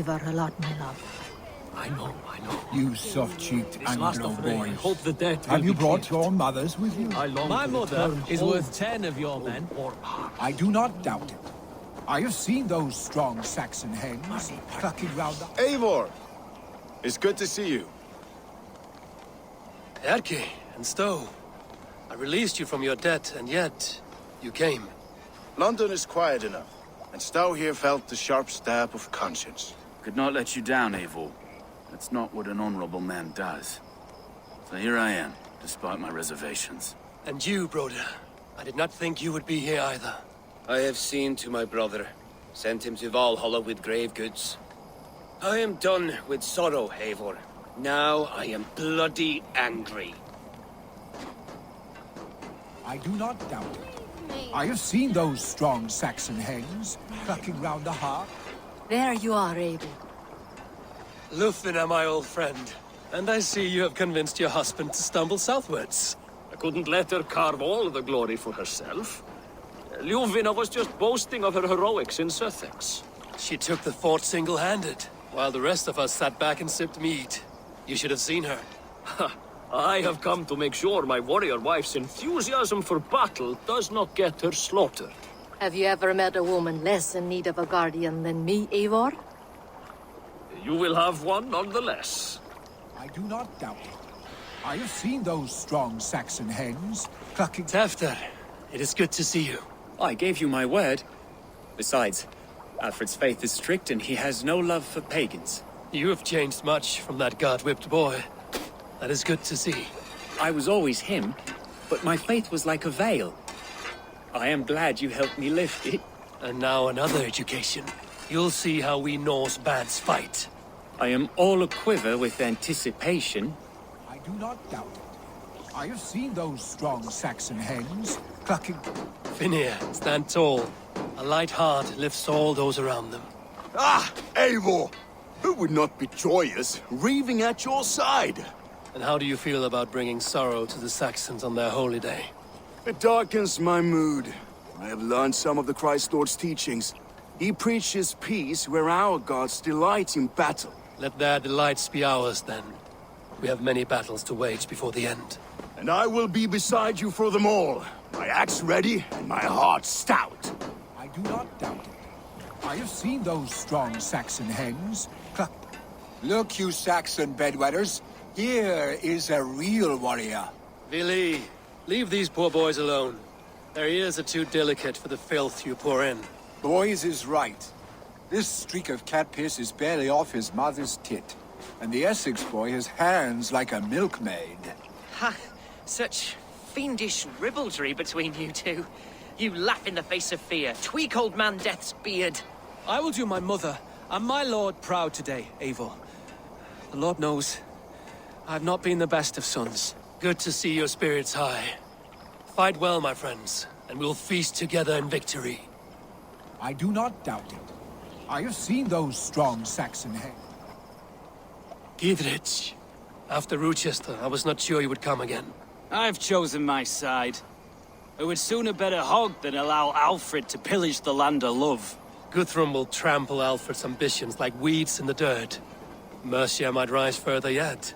Eivor a lot, my love. I know. You soft-cheeked Anglo boy. Hope the debt Have will you be brought cleared. your mothers with you? My mother is worth 10 of your men. I do not doubt it. I have seen those strong Saxon hens clucking round the... Eivor! It's good to see you. Erki and Stowe. I released you from your debt, and yet you came. London is quiet enough, and Stow here felt the sharp stab of conscience. Could not let you down, Eivor. That's not what an honorable man does. So here I am, despite my reservations. And you, Broder. I did not think you would be here either. I have seen to my brother, sent him to Valhalla with grave goods. I am done with sorrow, Eivor. Now I am bloody angry. I do not doubt it. I have seen those strong Saxon hens clucking round the hearth. There you are, Eivor. Lufina, my old friend. And I see you have convinced your husband to stumble southwards. I couldn't let her carve all the glory for herself. Ljuvina was just boasting of her heroics in Sussex. She took the fort single-handed, while the rest of us sat back and sipped mead. You should have seen her. I have come to make sure my warrior wife's enthusiasm for battle does not get her slaughtered. Have you ever met a woman less in need of a guardian than me, Eivor? You will have one nonetheless. I do not doubt it. I have seen those strong Saxon hens clucking... Tefter, it is good to see you. I gave you my word. Besides, Alfred's faith is strict and he has no love for pagans. You have changed much from that god-whipped boy. That is good to see. I was always him, but my faith was like a veil. I am glad you helped me lift it. And now another education. You'll see how we Norse bads fight. I am all a-quiver with anticipation. I do not doubt it. I have seen those strong Saxon hens clucking... Finir, stand tall. A light heart lifts all those around them. Ah, Eivor! Who would not be joyous, raving at your side? And how do you feel about bringing sorrow to the Saxons on their holy day? It darkens my mood. I have learned some of the Christ Lord's teachings. He preaches peace where our gods delight in battle. Let their delights be ours, then. We have many battles to wage before the end. And I will be beside you for them all. My axe ready and my heart stout. I do not doubt it. I have seen those strong Saxon hens cluck... Look, you Saxon bedwetters. Here is a real warrior. Vili, leave these poor boys alone. Their ears are too delicate for the filth you pour in. Boys is right. This streak of cat piss is barely off his mother's tit. And the Essex boy has hands like a milkmaid. Ha! Such fiendish ribaldry between you two. You laugh in the face of fear, tweak old man Death's beard. I will do my mother and my lord proud today, Eivor. The Lord knows, I have not been the best of sons. Good to see your spirits high. Fight well, my friends, and we'll feast together in victory. I do not doubt it. I have seen those strong Saxon hens. Gidrich, after Rochester, I was not sure you would come again. I've chosen my side. I would sooner bet a hog than allow Alfred to pillage the land of love. Guthrum will trample Alfred's ambitions like weeds in the dirt. Mercia might rise further yet.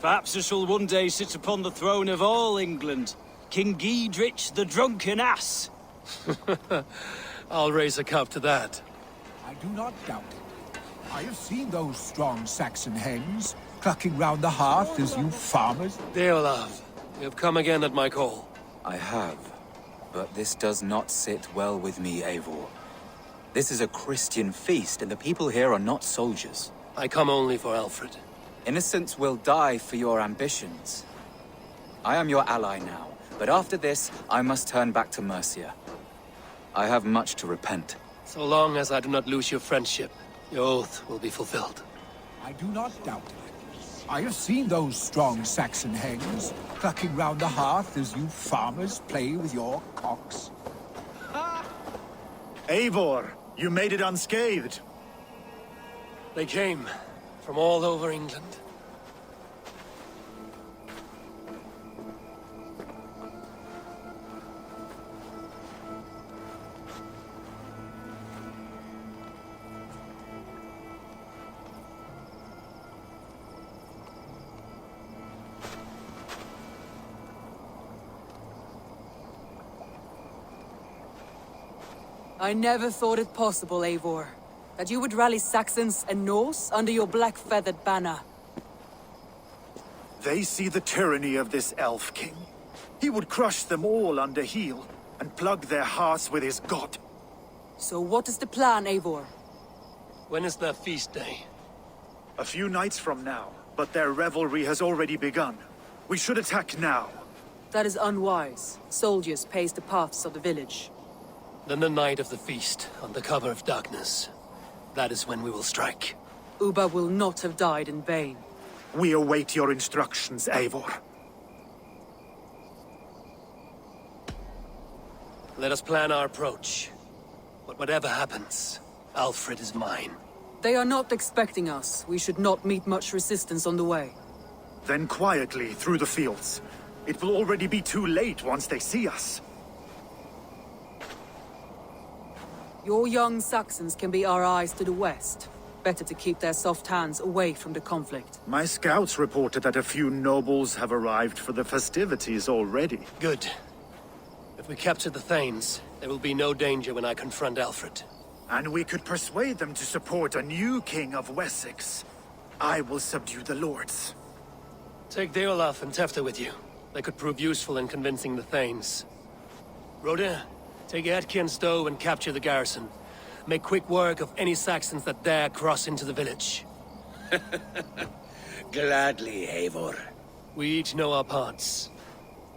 Perhaps I shall one day sit upon the throne of all England. King Giedrich the drunken ass. I'll raise a cup to that. I do not doubt it. I have seen those strong Saxon hens clucking round the hearth as you farmers... Deolav, you have come again at my call. I have, but this does not sit well with me, Eivor. This is a Christian feast, and the people here are not soldiers. I come only for Alfred. Innocents will die for your ambitions. I am your ally now, but after this, I must turn back to Mercia. I have much to repent. So long as I do not lose your friendship, your oath will be fulfilled. I do not doubt it. I have seen those strong Saxon hens clucking round the hearth as you farmers play with your cocks. Eivor, you made it unscathed. They came from all over England. I never thought it possible, Eivor, that you would rally Saxons and Norse under your black-feathered banner. They see the tyranny of this elf king. He would crush them all under heel, and plug their hearts with his god. So what is the plan, Eivor? When is their feast day? A few nights from now, but their revelry has already begun. We should attack now. That is unwise. Soldiers pace the paths of the village. Then the night of the feast, under cover of darkness. That is when we will strike. Uba will not have died in vain. We await your instructions, Eivor. Let us plan our approach. But whatever happens, Alfred is mine. They are not expecting us. We should not meet much resistance on the way. Then quietly through the fields. It will already be too late once they see us. Your young Saxons can be our eyes to the west. Better to keep their soft hands away from the conflict. My scouts reported that a few nobles have arrived for the festivities already. Good. If we capture the Thanes, there will be no danger when I confront Alfred. And we could persuade them to support a new king of Wessex. I will subdue the lords. Take Deolaf and Tefta with you. They could prove useful in convincing the Thanes. Rhoda, take Etki and Stowe and capture the garrison. Make quick work of any Saxons that dare cross into the village. Gladly, Eivor. We each know our parts.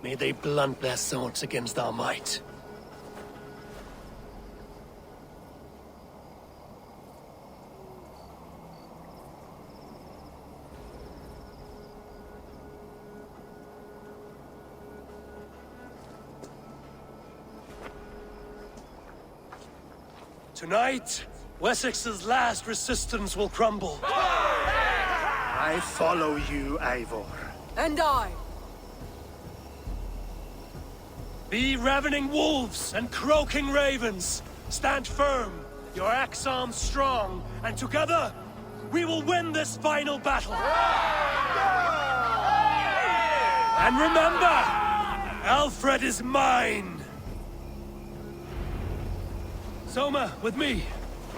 May they blunt their swords against our might. Tonight, Wessex's last resistance will crumble. I follow you, Eivor. And I! Be ravening wolves and croaking ravens. Stand firm, your axe arms strong, and together, we will win this final battle. And remember, Alfred is mine. Soma, with me.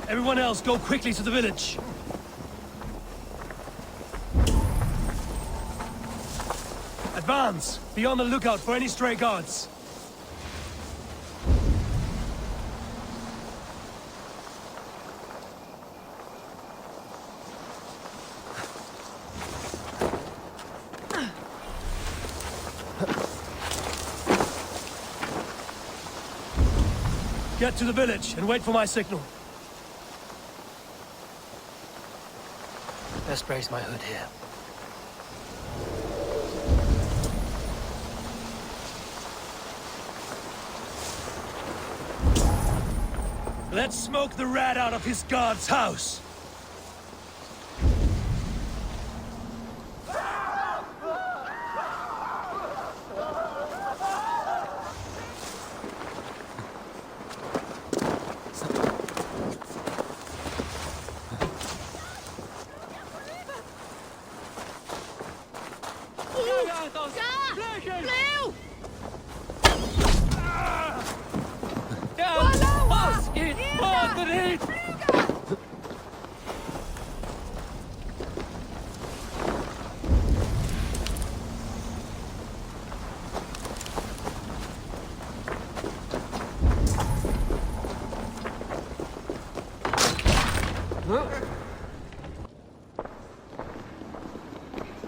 Everyone else, go quickly to the village. Advance! Be on the lookout for any stray guards. Get to the village and wait for my signal. Best raise my hood here. Let's smoke the rat out of his guard's house.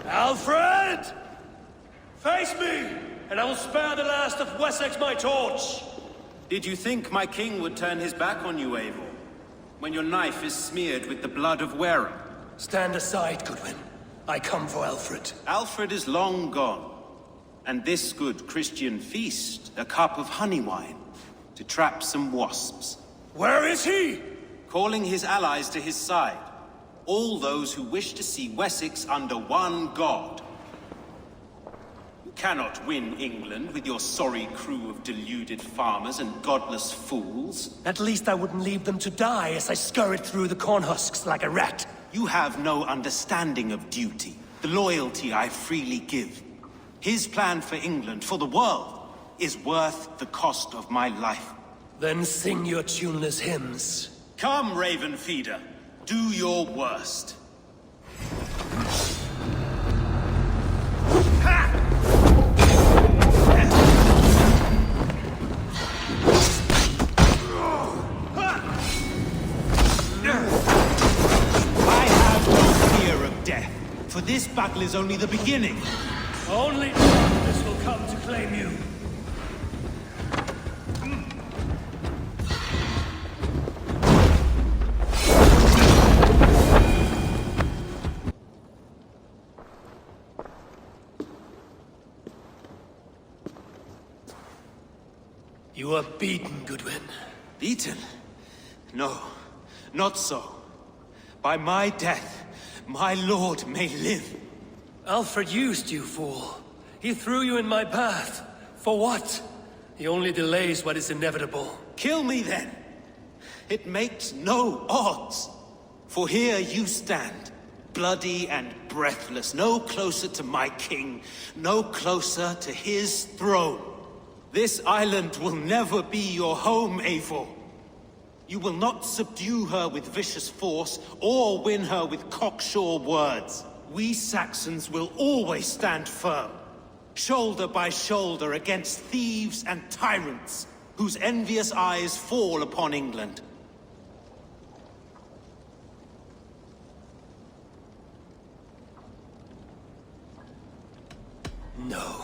Alfred! Face me, and I will spare the last of Wessex my torch! Did you think my king would turn his back on you, Eivor? When your knife is smeared with the blood of Wareham? Stand aside, Goodwin. I come for Alfred. Alfred is long gone. And this good Christian feast, a cup of honey wine, to trap some wasps. Where is he? Calling his allies to his side. All those who wish to see Wessex under one god. You cannot win England with your sorry crew of deluded farmers and godless fools. At least I wouldn't leave them to die as I scurried through the corn husks like a rat. You have no understanding of duty, the loyalty I freely give. His plan for England, for the world, is worth the cost of my life. Then sing your tuneless hymns. Come, Raven Feeder. Do your worst. I have no fear of death, for this battle is only the beginning. Only darkness will come to claim you. You are beaten, Goodwin. Beaten? No, not so. By my death, my lord may live. Alfred used you, fool. He threw you in my path. For what? He only delays what is inevitable. Kill me then. It makes no odds. For here you stand, bloody and breathless, no closer to my king, no closer to his throne. This island will never be your home, Eivor. You will not subdue her with vicious force, or win her with cocksure words. We Saxons will always stand firm, shoulder by shoulder against thieves and tyrants, whose envious eyes fall upon England. No.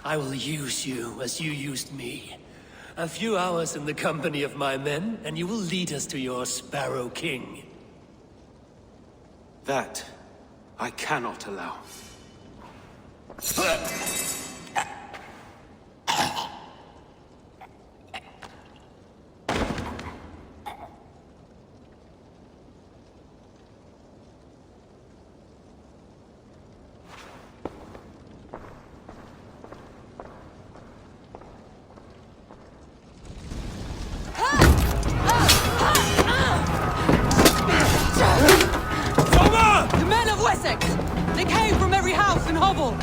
I will use you as you used me. A few hours in the company of my men, and you will lead us to your Sparrow King. That I cannot allow. The men of Wessex! They came from every house and hovel!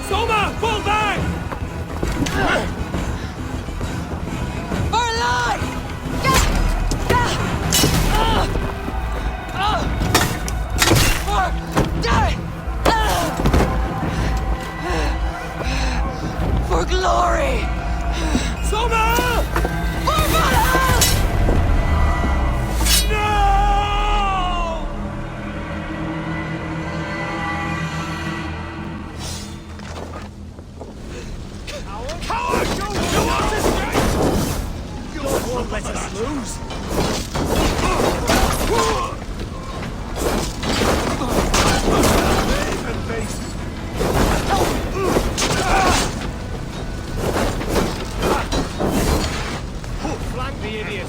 Soma! Fall back! For life! For glory! Soma! For Valhalla! No! Coward! You want this straight? You won't let us lose. Flank the idiot!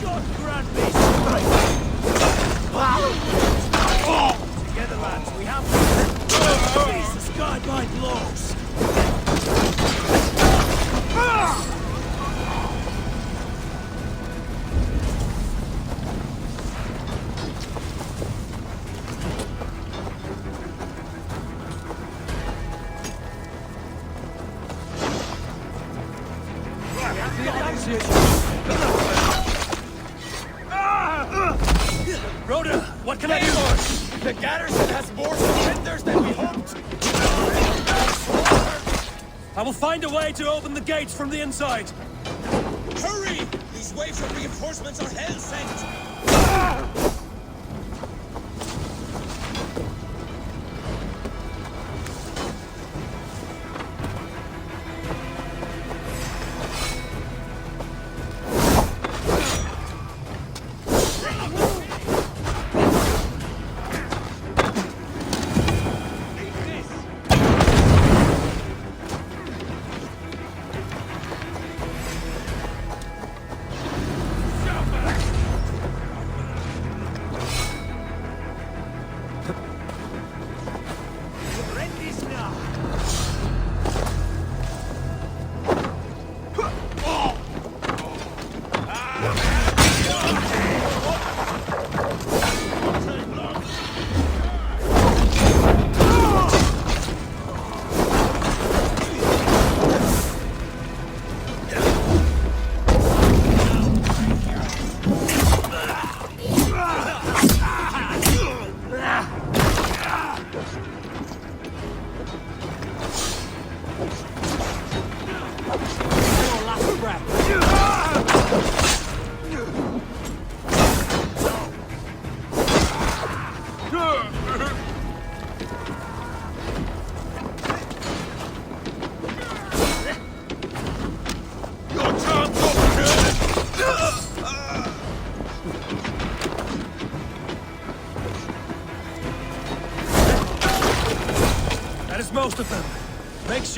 God grant me strength! Together, lads, we have Jesus, guide my blows! Rhoda, what can I do? The garrison has more defenders than we hoped. I will find a way to open the gates from the inside. Hurry! These waves of reinforcements are hell-sent!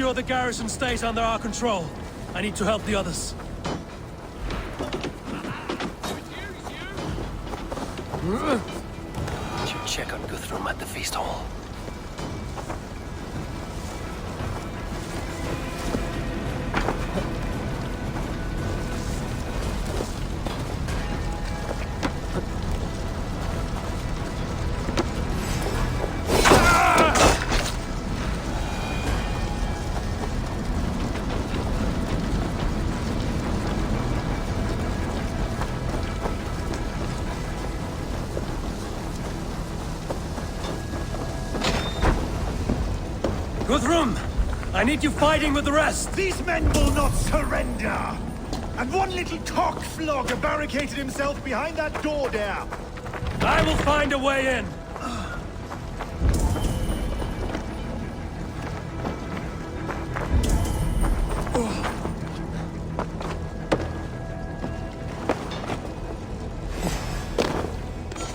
sure the garrison stays under our control. I need to help the others. Should check on Guthrum at the feast hall. Guthrum! I need you fighting with the rest! These men will not surrender! And one little cock-flogger barricaded himself behind that door there! I will find a way in!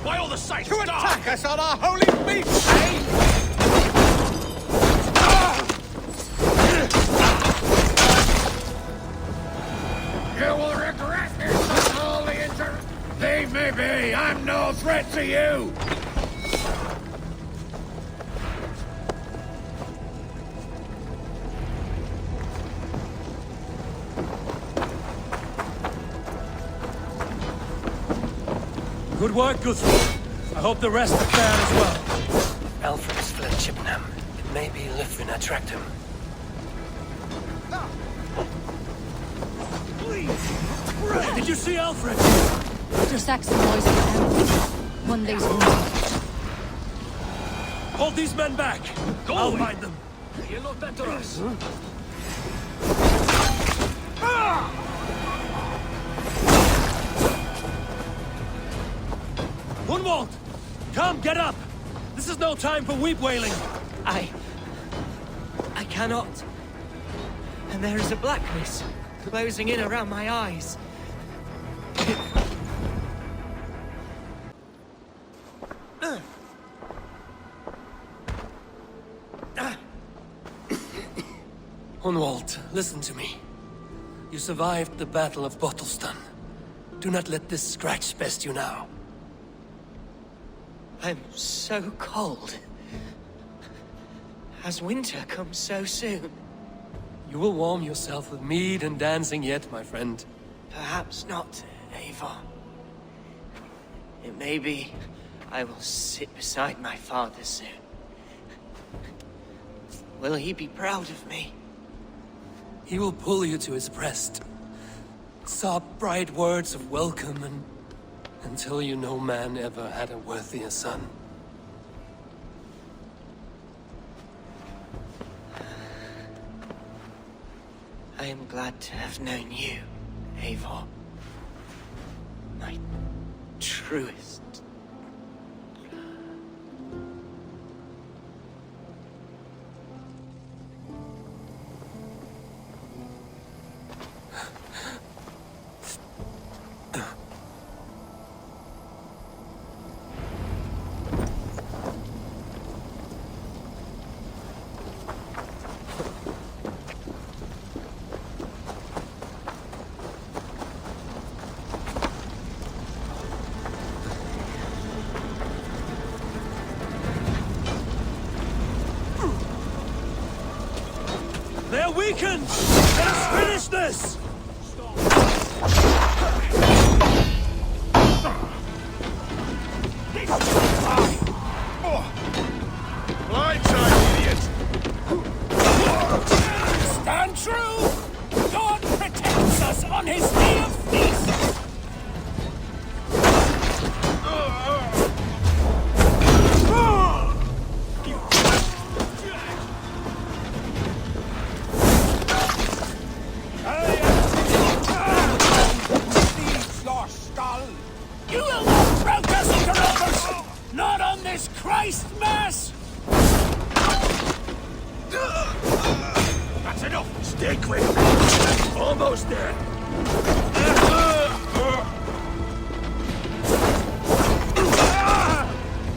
Why all the sights to attack us on our holy feast, eh? You will regret this, all the injured. Leave me be. I'm no threat to you. Good work, Guthrum. I hope the rest are fared as well. Alfred has fled Chippenham. It may be Lythrin tracked him. Did you see Alfred? Mr. Saxon boys are down. One lays wounded. Hold these men back. I'll find them. You're not better us. Gunwald! Come, get up! This is no time for weep wailing. I cannot. And there is a blackness closing in around my eyes. Gunwald, listen to me. You survived the Battle of Bottleston. Do not let this scratch best you now. I'm so cold. Has winter come so soon? You will warm yourself with mead and dancing yet, my friend. Perhaps not, Eivor. It may be I will sit beside my father soon. Will he be proud of me? He will pull you to his breast. Sob bright words of welcome and until you no man ever had a worthier son. I am glad to have known you, Eivor. My truest. They're weakened! Let us finish this! Blindside, idiot! Stand true! God protects us on his day of feast! You will not choke us, interlopers! Not on this Christ Mass! That's enough! Stay quick! Almost there!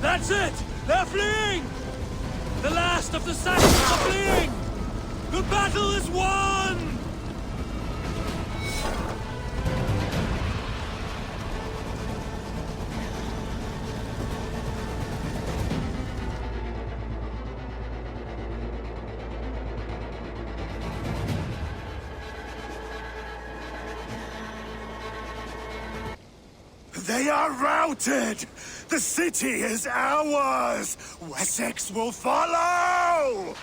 That's it! They're fleeing! The last of the Saxons are fleeing! The battle is won! They are routed! The city is ours! Wessex will follow!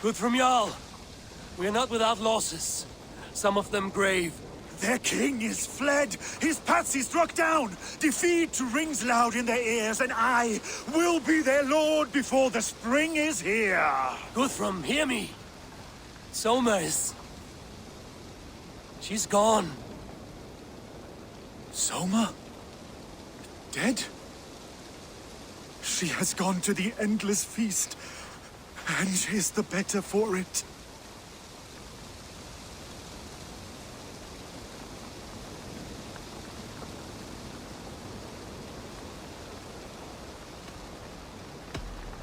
Good from Jarl. We are not without losses. Some of them grave. Their king is fled! His patsy struck down! Defeat rings loud in their ears, and I will be their lord before the spring is here! Guthrum, hear me! Soma is... she's gone. Soma? Dead? She has gone to the endless feast, and is the better for it.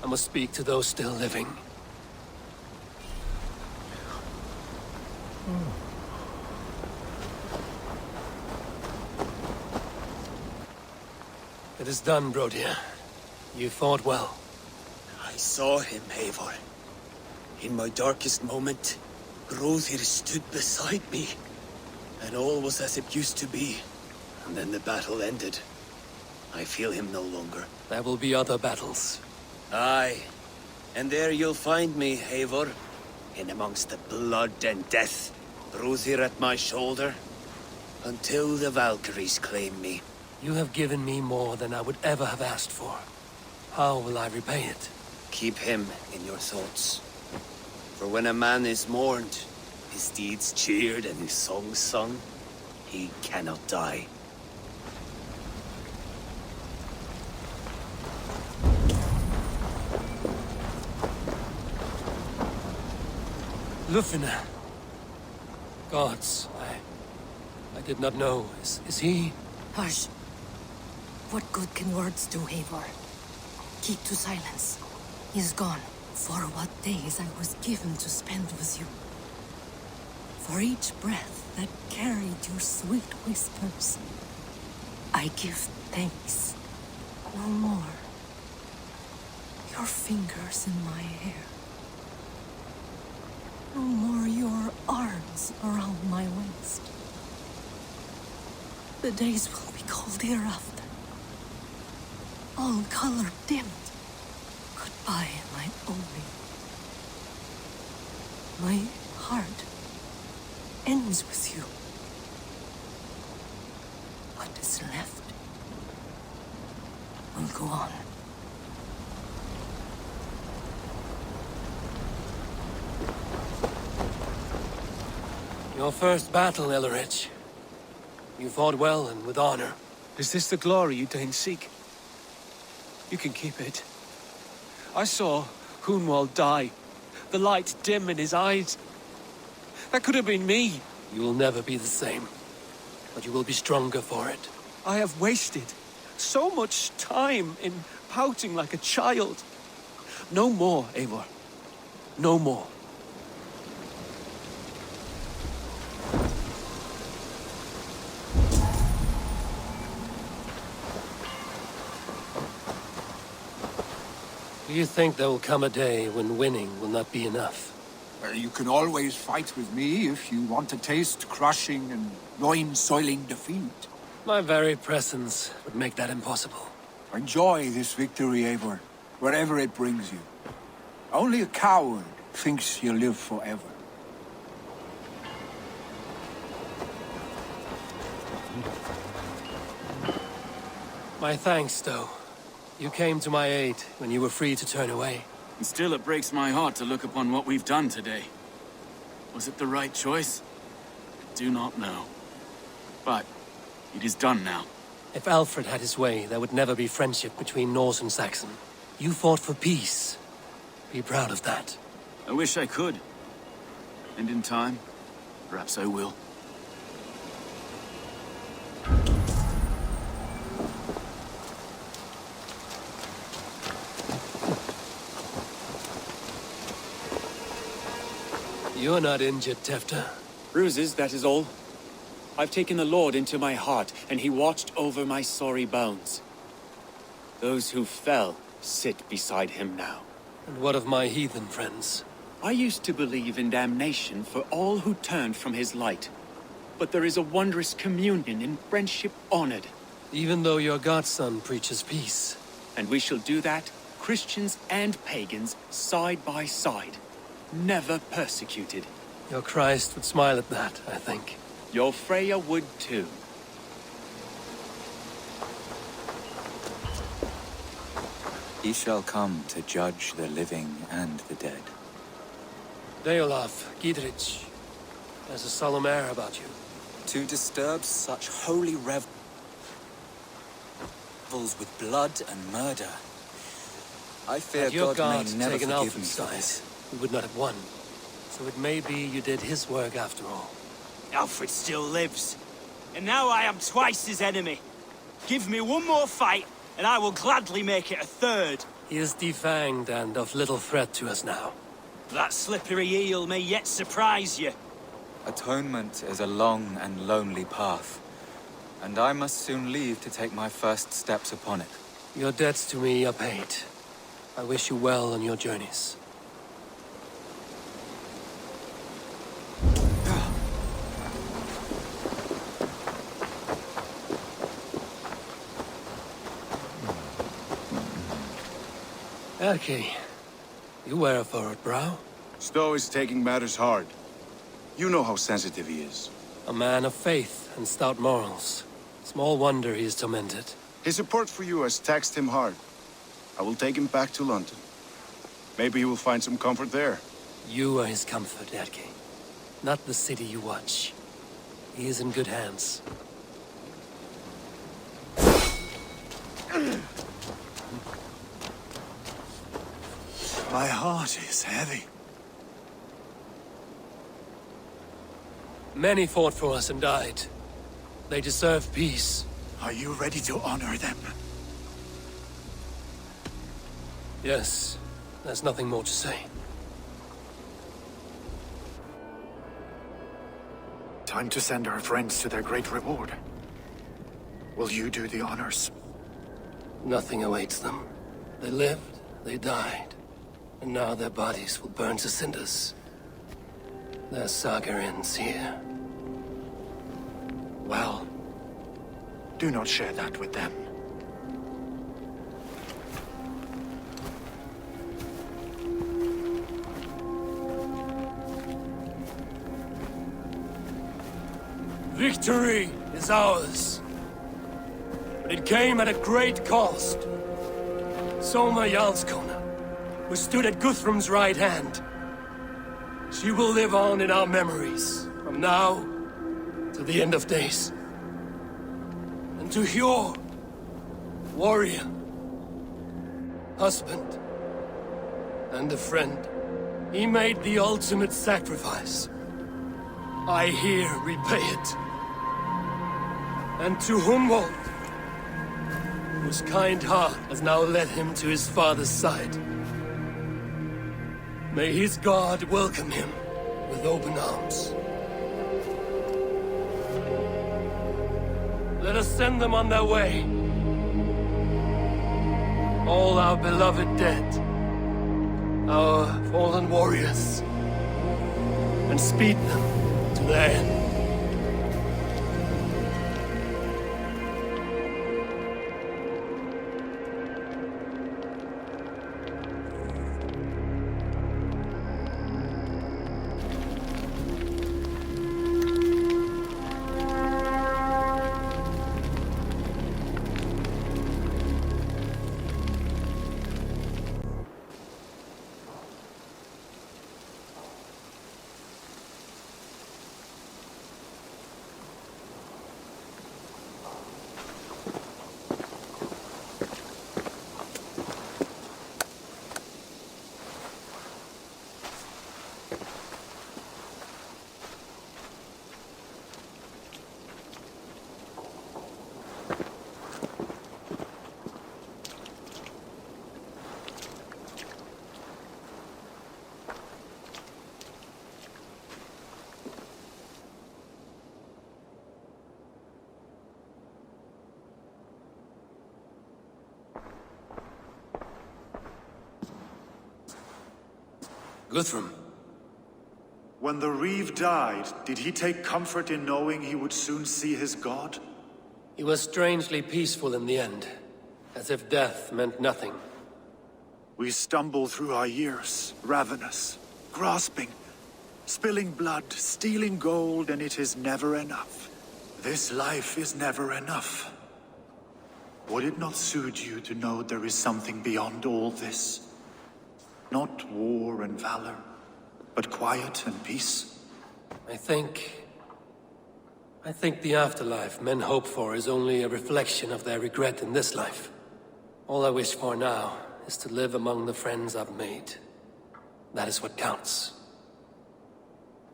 I must speak to those still living. It is done, Brodir. You fought well. I saw him, Eivor. In my darkest moment, Hrothir stood beside me. And all was as it used to be. And then the battle ended. I feel him no longer. There will be other battles. Aye. And there you'll find me, Eivor. In amongst the blood and death. Hrothir at my shoulder. Until the Valkyries claim me. You have given me more than I would ever have asked for. How will I repay it? Keep him in your thoughts. For when a man is mourned, his deeds cheered and his songs sung, he cannot die. Lufina. Gods, I did not know. Is he? Hush. What good can words do, Eivor? Keep to silence. He's gone. For what days I was given to spend with you. For each breath that carried your sweet whispers, I give thanks. No more. Your fingers in my hair. No more your arms around my waist. The days will be cold hereafter. All color dimmed. Goodbye, my only. My heart ends with you. What is left will go on. Your first battle, Ellerich. You fought well and with honor. Is this the glory you deign seek? You can keep it. I saw Hunwald die. The light dim in his eyes. That could have been me. You will never be the same. But you will be stronger for it. I have wasted so much time in pouting like a child. No more, Eivor. No more. Do you think there will come a day when winning will not be enough? Well, you can always fight with me if you want to taste crushing and loin-soiling defeat. My very presence would make that impossible. Enjoy this victory, Eivor, wherever it brings you. Only a coward thinks he'll live forever. My thanks, though. You came to my aid when you were free to turn away. And still it breaks my heart to look upon what we've done today. Was it the right choice? I do not know. But it is done now. If Alfred had his way, there would never be friendship between Norse and Saxon. You fought for peace. Be proud of that. I wish I could. And in time, perhaps I will. You're not injured, Tefta. Bruises, that is all. I've taken the Lord into my heart, and he watched over my sorry bones. Those who fell sit beside him now. And what of my heathen friends? I used to believe in damnation for all who turned from his light. But there is a wondrous communion in friendship honored. Even though your godson preaches peace. And we shall do that, Christians and pagans, side by side. Never persecuted. Your Christ would smile at that, I think. Your Freya would too. He shall come to judge the living and the dead. Deolaf, Gidrich, there's a solemn air about you. To disturb such holy revels with blood and murder. I fear Had your God may God never taken forgive me Alfred's for side, this. we would not have won. So it may be you did his work after all. Alfred still lives. And now I am twice his enemy. Give me one more fight, and I will gladly make it a third. He is defanged and of little threat to us now. That slippery eel may yet surprise you. Atonement is a long and lonely path, and I must soon leave to take my first steps upon it. Your debts to me are paid. I wish you well on your journeys. Erke, you wear a furrowed brow. Stowe is taking matters hard. You know how sensitive he is. A man of faith and stout morals. Small wonder he is tormented. His support for you has taxed him hard. I will take him back to London. Maybe he will find some comfort there. You are his comfort, Erke. Not the city you watch. He is in good hands. My heart is heavy. Many fought for us and died. They deserve peace. Are you ready to honor them? Yes, there's nothing more to say. Time to send our friends to their great reward. Will you do the honors? Nothing awaits them. They lived, they died, and now their bodies will burn to cinders. Their saga ends here. Well, do not share that with them. Victory is ours. But it came at a great cost. Soma Jarlskona, who stood at Guthrum's right hand. She will live on in our memories, from now to the end of days. And to Hjor, warrior, husband, and a friend, he made the ultimate sacrifice. I here repay it. And to Hunwald, whose kind heart has now led him to his father's side. May his God welcome him with open arms. Let us send them on their way. All our beloved dead, our fallen warriors, and speed them to their end. Guthrum. When the Reeve died, did he take comfort in knowing he would soon see his god? He was strangely peaceful in the end, as if death meant nothing. We stumble through our years, ravenous, grasping, spilling blood, stealing gold, and it is never enough. This life is never enough. Would it not suit you to know there is something beyond all this? Not war and valor, but quiet and peace? I think the afterlife men hope for is only a reflection of their regret in this life. All I wish for now is to live among the friends I've made. That is what counts.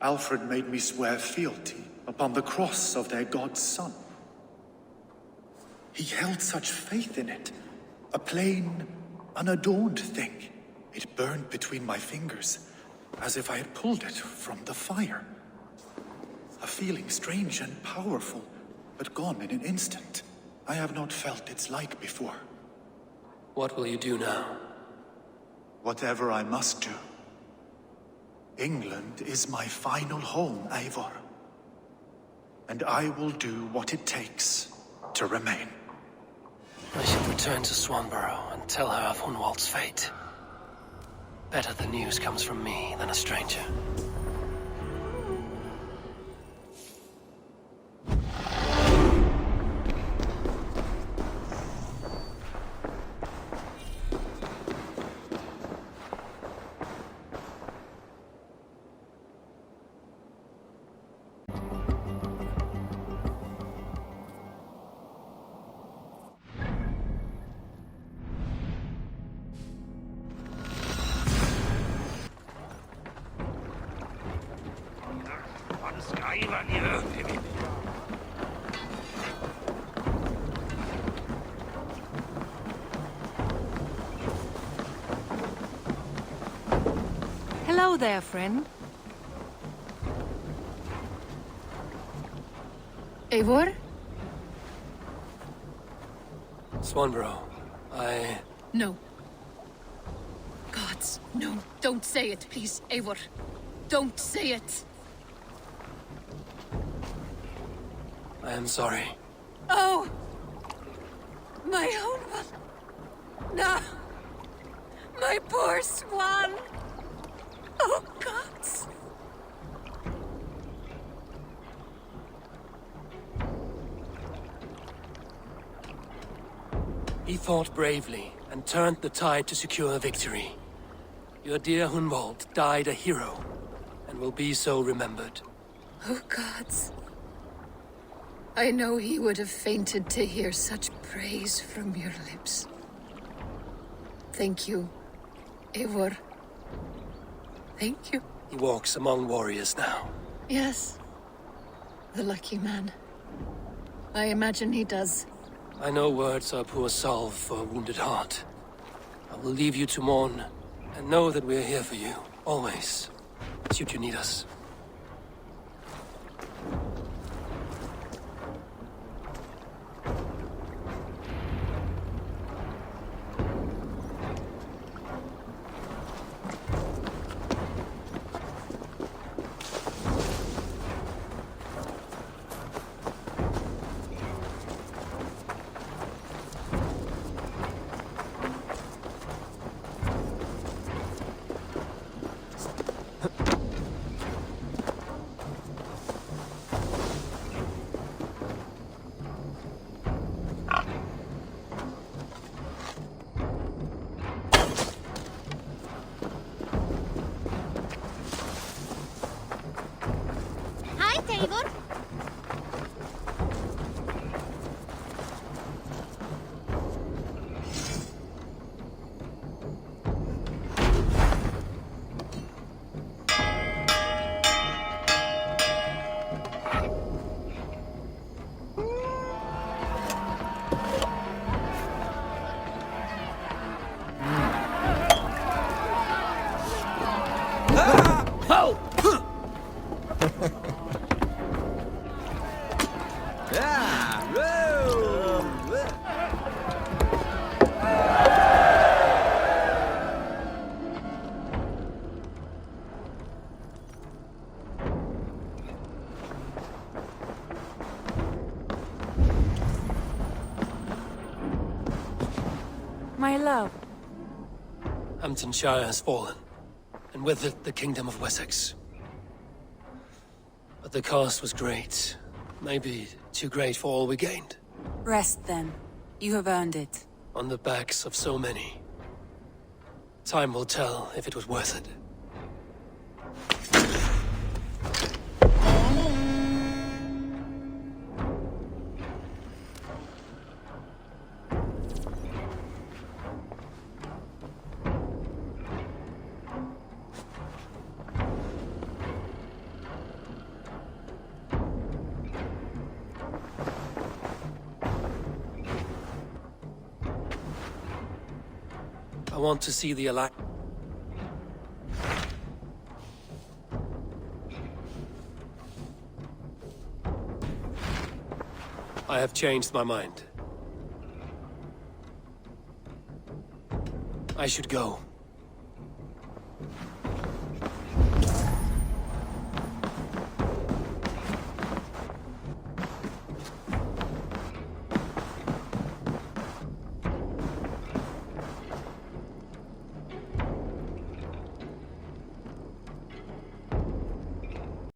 Alfred made me swear fealty upon the cross of their god's son. He held such faith in it, a plain, unadorned thing. It burned between my fingers, as if I had pulled it from the fire. A feeling strange and powerful, but gone in an instant. I have not felt its like before. What will you do now? Whatever I must do. England is my final home, Eivor. And I will do what it takes to remain. I should return to Swanborough and tell her of Hunwald's fate. Better the news comes from me than a stranger. Hello there, friend. Eivor? Swanborough, No. Gods, no. Don't say it, please, Eivor. Don't say it. I am sorry. Oh! My own one. No! My poor swan! Oh, gods! He fought bravely and turned the tide to secure a victory. Your dear Hunwald died a hero, and will be so remembered. Oh, gods. I know he would have fainted to hear such praise from your lips. Thank you, Eivor. Thank you. He walks among warriors now. Yes. The lucky man. I imagine he does. I know words are poor salve for a wounded heart. I will leave you to mourn, and know that we are here for you, always, should you need us. Hi, Eivor. My love. Hamptonshire has fallen, and with it the Kingdom of Wessex. But the cost was great. Maybe too great for all we gained. Rest then. You have earned it. On the backs of so many. Time will tell if it was worth it. I want to see the Alliance. I have changed my mind. I should go.